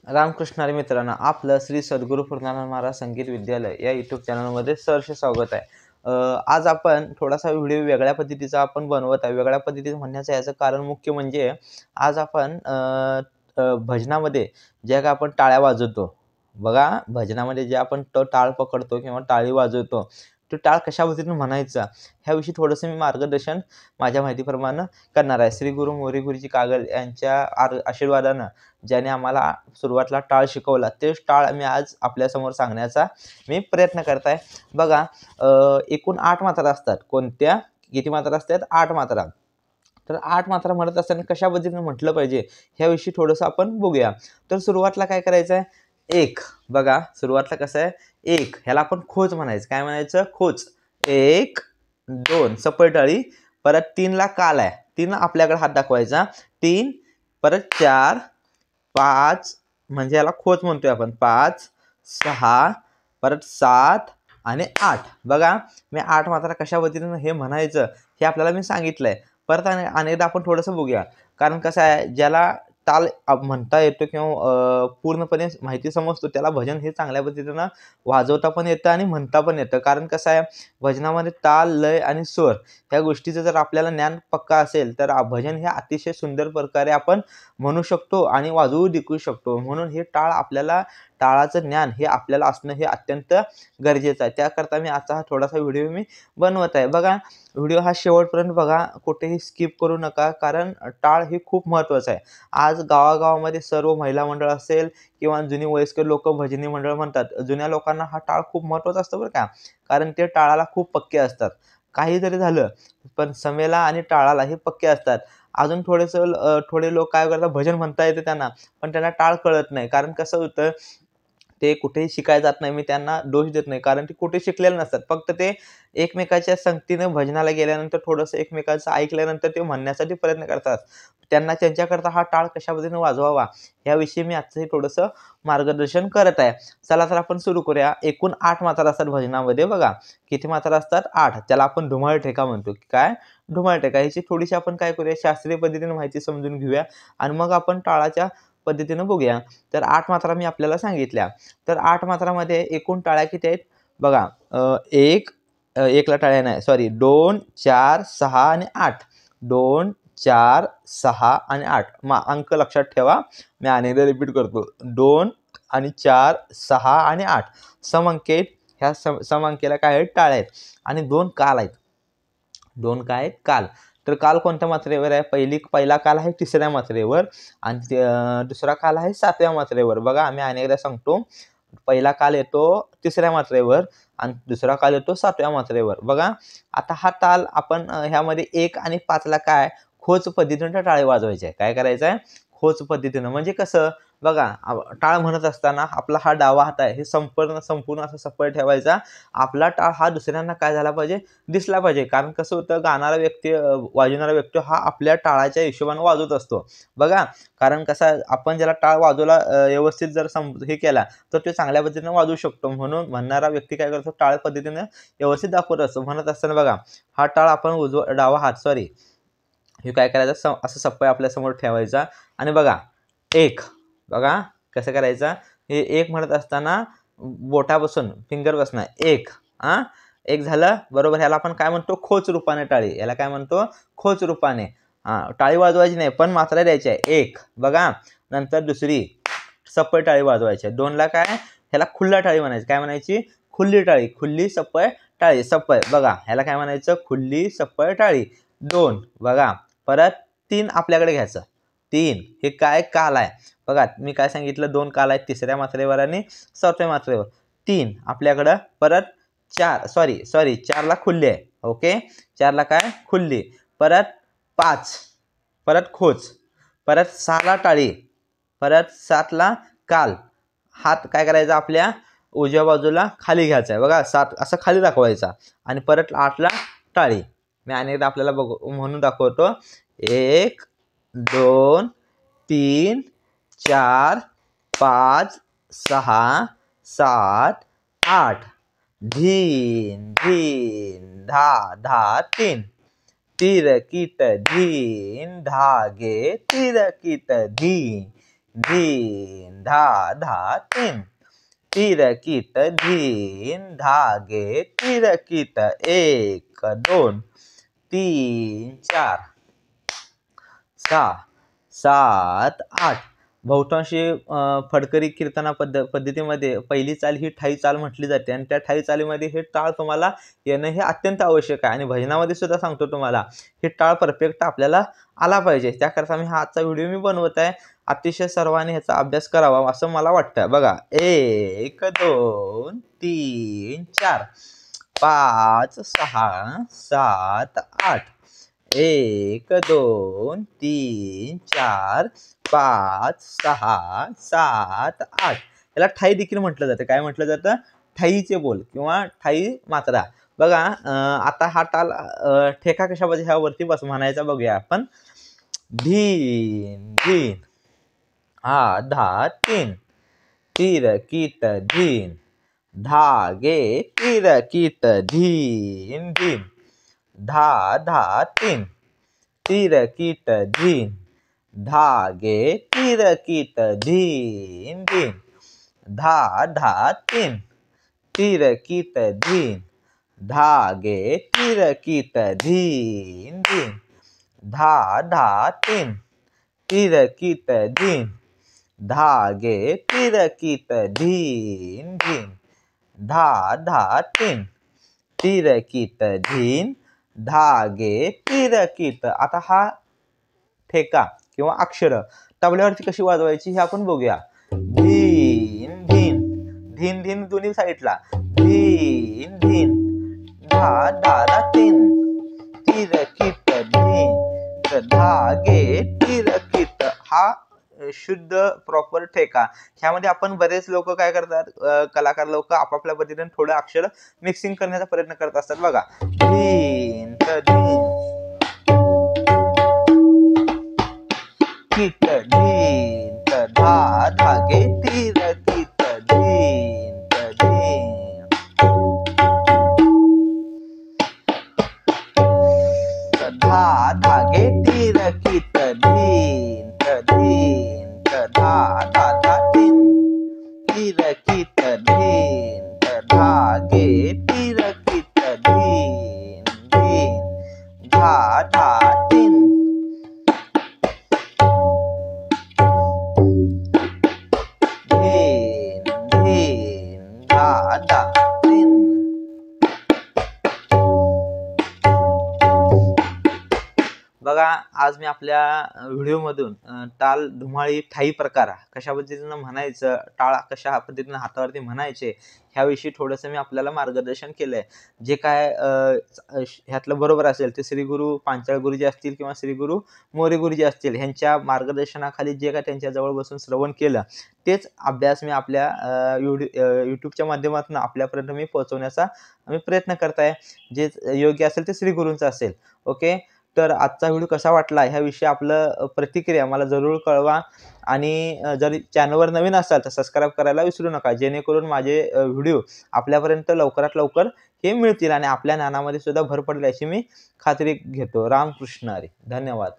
रामकृष्ण हरी मित्रांनो, आपलं श्री सद्गुरू पूर्णानंद महाराज संगीत विद्यालय या यूट्यूब चॅनलमध्ये सहर्ष स्वागत आहे. आज आपण थोडासा व्हिडिओ वेगळ्या पद्धतीचा आपण बनवत आहे. वेगळ्या पद्धतीचं म्हणण्याचं याचं कारण मुख्य म्हणजे आज आपण भजनामध्ये जे का आपण टाळ्या वाजवतो बघा, भजनामध्ये जे आपण टाळ पकडतो किंवा टाळी वाजवतो, तो टाळ कशा पद्धतीने म्हणायचा ह्याविषयी थोडंसं मी मार्गदर्शन माझ्या माहितीप्रमाणे करणार आहे. श्री गुरु मोरी गुरुजी कागल यांच्या आशीर्वादानं ज्याने आम्हाला सुरुवातीला टाळ शिकवला, तेच टाळ मी आज आपल्यासमोर सांगण्याचा मी प्रयत्न करत आहे. बघा, एकूण 8 मात्रा असतात. कोणत्या किती मात्रा असतात? 8 मात्रा. तर 8 मात्रा म्हणत असताना कशा पद्धतीने म्हटलं पाहिजे ह्याविषयी थोडंसं आपण बघूया. तर सुरुवातीला काय करायचं आहे? एक. बघा, सुरुवातीला कसं आहे? एक ह्याला आपण खोच म्हणायचं. काय म्हणायचं? खोच. 1 2 सपळ टाळी. परत 3 ला काल आहे. 3 आपल्याकडे हात दाखवायचा. 3 परत 4 5 म्हणजे याला खोच म्हणतोय आपण. 5 6 परत 7 आणि 8. बघा, मी 8 मात्रा कशा पद्धतीने हे म्हणायचं हे आपल्याला मी सांगितलंय. परत अनेकदा आपण थोडंसं बघूया. कारण कसं आहे, ज्याला ताल म्हणता येतो किंवा पूर्णपणे माहिती समजतो त्याला भजन हे चांगल्या पद्धतीनं वाजवता पण येतं आणि म्हणता पण येतं. कारण कसं आहे, भजनामध्ये ताल, लय आणि स्वर ह्या गोष्टीचं जर आपल्याला ज्ञान पक्का असेल तर भजन हे अतिशय सुंदर प्रकारे आपण म्हणू शकतो आणि वाजवू देखू शकतो. म्हणून हे टाळाचं ज्ञान हे आपल्याला असणं हे अत्यंत गरजेचं आहे. त्याकरता मी आजचा हा थोडासा व्हिडिओ मी बनवत आहे. बघा, व्हिडिओ हा शेवटपर्यंत बघा, कुठेही स्किप करू नका, कारण टाळ हे खूप महत्त्वाचं आहे. आज गावागावामध्ये सर्व महिला मंडळ असेल किंवा जुनी वयस्कर लोक भजनी मंडळ म्हणतात, जुन्या लोकांना हा टाळ खूप महत्त्वाचा असतो बरं का, कारण ते टाळाला खूप पक्के असतात. काही जरी झालं पण समेला आणि टाळाला हे पक्के असतात. अजून थोडे लोक काय करतात, भजन म्हणता येते त्यांना, पण त्यांना टाळ कळत नाही. कारण कसं होतं, ते कुठेही शिकायला जात नाही. मी त्यांना दोष देत नाही, कारण ते कुठे शिकलेले नसतात. फक्त ते एकमेकाच्या संगतीनं भजनाला गेल्यानंतर थोडंसं एकमेकांचं ऐकल्यानंतर ते म्हणण्यासाठी प्रयत्न करतात. त्यांना त्यांच्याकरता हा टाळ कशा पद्धतीने वाजवावा याविषयी मी आजचं थोडंसं मार्गदर्शन करत आहे. चला तर आपण सुरू करूया. एकूण 8 मात्रा असतात भजनामध्ये. बघा, किती मात्रा असतात? 8. त्याला आपण धुमाळ ठेका म्हणतो. काय? धुमाळ ठेका. ह्याची थोडीशी आपण काय करूया, शास्त्रीय पद्धतीने माहिती समजून घेऊया आणि मग आपण टाळाच्या पद्धतीनं बघूया. तर 8 मात्रा मी आपल्याला सांगितल्या. तर 8 मात्रामध्ये एकूण टाळ्या किती आहेत? बघा, 1ला टाळ्या नाही, सॉरी, 2 4 6 आणि 8. 2 4 6 आणि 8. अंक लक्षात ठेवा. मी अनेकदा रिपीट करतो. 2 आणि 4 6 आणि 8 समअंकी आहेत. ह्या समअंकीला काय आहेत? टाळ्या आहेत. आणि 2 काल आहेत. 2 काय आहेत? काल. तर काल कोणत्या मात्रेवर आहे? पहिला काल आहे 3ऱ्या मात्रेवर आणि दुसरा काल आहे 7व्या मात्रेवर. बघा, आम्ही अनेकदा सांगतो, पहिला काल येतो 3ऱ्या मात्रेवर आणि दुसरा काल येतो 7व्या मात्रेवर. बघा, आता हा ताल आपण ह्यामध्ये 1 आणि 5ला काय खोच पद्धतीनं टाळे वाजवायचे आहे. काय करायचं आहे? खोच पद्धतीनं. म्हणजे कसं? बघा, टाळ म्हणत असताना आपला हा डावा हात आहे हे संपूर्ण असं सपळ ठेवायचा. आपला टाळ हा दुसऱ्यांना काय झाला पाहिजे? दिसला पाहिजे. कारण कसं होतं, गाणारा व्यक्ती, वाजवणारा व्यक्ती हा आपल्या टाळाच्या हिशोबाने वाजवत असतो. बघा, कारण कसं, आपण ज्याला टाळ वाजवला व्यवस्थित जर हे केला तर तो चांगल्या पद्धतीने वाजवू शकतो. म्हणून म्हणणारा व्यक्ती काय करतो? टाळ पद्धतीने व्यवस्थित दाखवत असतो. म्हणत असताना बघा, हा टाळ आपण डावा हात, सॉरी, हे काय करायचं, असं सप्पा आपल्यासमोर ठेवायचा आणि बघा, 1. बघा कसं करायचं. हे 1 म्हणत असताना बोटापासून फिंगर बसणार. 1. 1 झालं बरोबर. ह्याला आपण काय म्हणतो? खोच रूपाने टाळी. याला काय म्हणतो? खोच रूपाने. टाळी वाजवायची नाही, पण मात्रा द्यायची आहे. 1. बघा, नंतर दुसरी सप्पळ टाळी वाजवायची. 2ला काय? ह्याला खुल्ला टाळी म्हणायची. काय म्हणायची? खुल्ली टाळी. खुल्ली सप्पळ टाळी. सप्पळ. बघा, ह्याला काय म्हणायचं? खुल्ली सप्पळ टाळी. 2. बघा, परत 3 आपल्याकडे घ्यायचं. 3 हे काय? काल आहे. बघा, मी काय सांगितलं? 2 काल आहेत 3ऱ्या मात्रेवर आणि 7व्या मात्रेवर. 3 आपल्याकडं. परत 4, सॉरी 4ला खुल्ली आहे. ओके, 4ला काय? खुल्ली. परत 5, परत खोच. परत 6ला टाळी. परत 7ला काल. हात काय करायचा? आपल्या उजव्या बाजूला खाली घ्यायचा आहे. बघा, 7 असं खाली दाखवायचा आणि परत 8ला टाळी. मी अनेकदा आपल्याला म्हणून दाखवतो. 1 2 3 4 5 6 7 8. धीन धीन धा धा 3. तिरकीट धीन धागे तिरकीट धी. धीन धा धा तीन, तिरकीट धीन धागे तिरकीट 1 2 3 4 6 7 8. बहुतांशी फडकरी कीर्तना पद्धतीमध्ये पहिली चाल ही ठाई चाल म्हटली जाते आणि त्या ठाई चालीमध्ये हे टाळ तुम्हाला येणं हे अत्यंत आवश्यक आहे आणि भजनामध्ये सुद्धा सांगतो तुम्हाला हे टाळ परफेक्ट आपल्याला आला पाहिजे. त्याकरता मी हा आजचा व्हिडिओ मी बनवत आहे. अतिशय सर्वांनी ह्याचा अभ्यास करावा असं मला वाटतं. बघा 1 2 3 4 5 6 7 8. 1 2 3 4 5 6 7 8. याला ठाई देखील म्हटलं जातं. काय म्हटलं जातं? ठाईचे बोल किंवा ठाई मात्रा. बघा आता हा ताल ठेका कशा पाहिजे ह्यावरती बस म्हणायचा बघूया आपण. धीन धीन हा धा तीन, तिरकीट धीन धागे तिरकीट धीन धीन धा धा तीन, तिरकीट धीन धागे तिरकीट धीन धीन धा धा तीन, तिरकीट धीन धागे तिरकीट धीन धीन धा धा तीन, तिरकीट धीन धागे तिरकीट धीन धीन धा धा तीन, तिरकीट धीन धागे तिरकीट. आता हा ठेका किंवा अक्षर तबल्यावरती कशी वाजवायची हे आपण बघूया. धीन धीन धीन धीन दोन्ही साईडला धीन धीन धा धा तीन, तिरकीट धीन धागे तिरकीट. हा शुद्ध प्रॉपर ठेका. ह्यामध्ये आपण बरेच लोक काय करतात, कलाकार लोक आपापल्या पद्धतीने थोडं अक्षर मिक्सिंग करण्याचा प्रयत्न करत असतात. बघा धीन धीन किट धीन धा धागे तिरकीट धीन धीन धा धागे तिरकीट धीन धीन धा धा धा तीन, तिरकीट धीन धागे तिरकीट धीन धीन धा धा तीन, धीन धीन धा धा तीन. बघा आज मी आपल्या व्हिडिओमधून टाळ धुमाळी ठाई प्रकार कशा पद्धतीनं म्हणायचं, टाळ कशा पद्धतीनं हातावरती म्हणायचे ह्याविषयी थोडंसं मी आपल्याला मार्गदर्शन केलंय. जे काय ह्यातलं बरोबर असेल ते श्री गुरु पांचाळ गुरुजी असतील किंवा श्री गुरु मोरे गुरुजी असतील ह्यांच्या मार्गदर्शनाखाली जे काय त्यांच्याजवळ बसून श्रवण केलं तेच अभ्यास मी आपल्या यूट्यूबच्या माध्यमातून आपल्यापर्यंत मी पोहोचवण्याचा मी प्रयत्न करताय. जे योग्य असेल ते श्री गुरूंचं असेल. ओके. तर आजचा व्हिडिओ कसा वाटला ह्याविषयी आपलं प्रतिक्रिया मला जरूर कळवा आणि जर चॅनलवर नवीन असाल तर सबस्क्राईब करायला विसरू नका, जेणेकरून माझे व्हिडिओ आपल्यापर्यंत लवकरात लवकर हे मिळतील आणि आपल्या ज्ञानामध्ये सुद्धा भर पडेल अशी मी खात्री घेतो. रामकृष्ण हरी. धन्यवाद.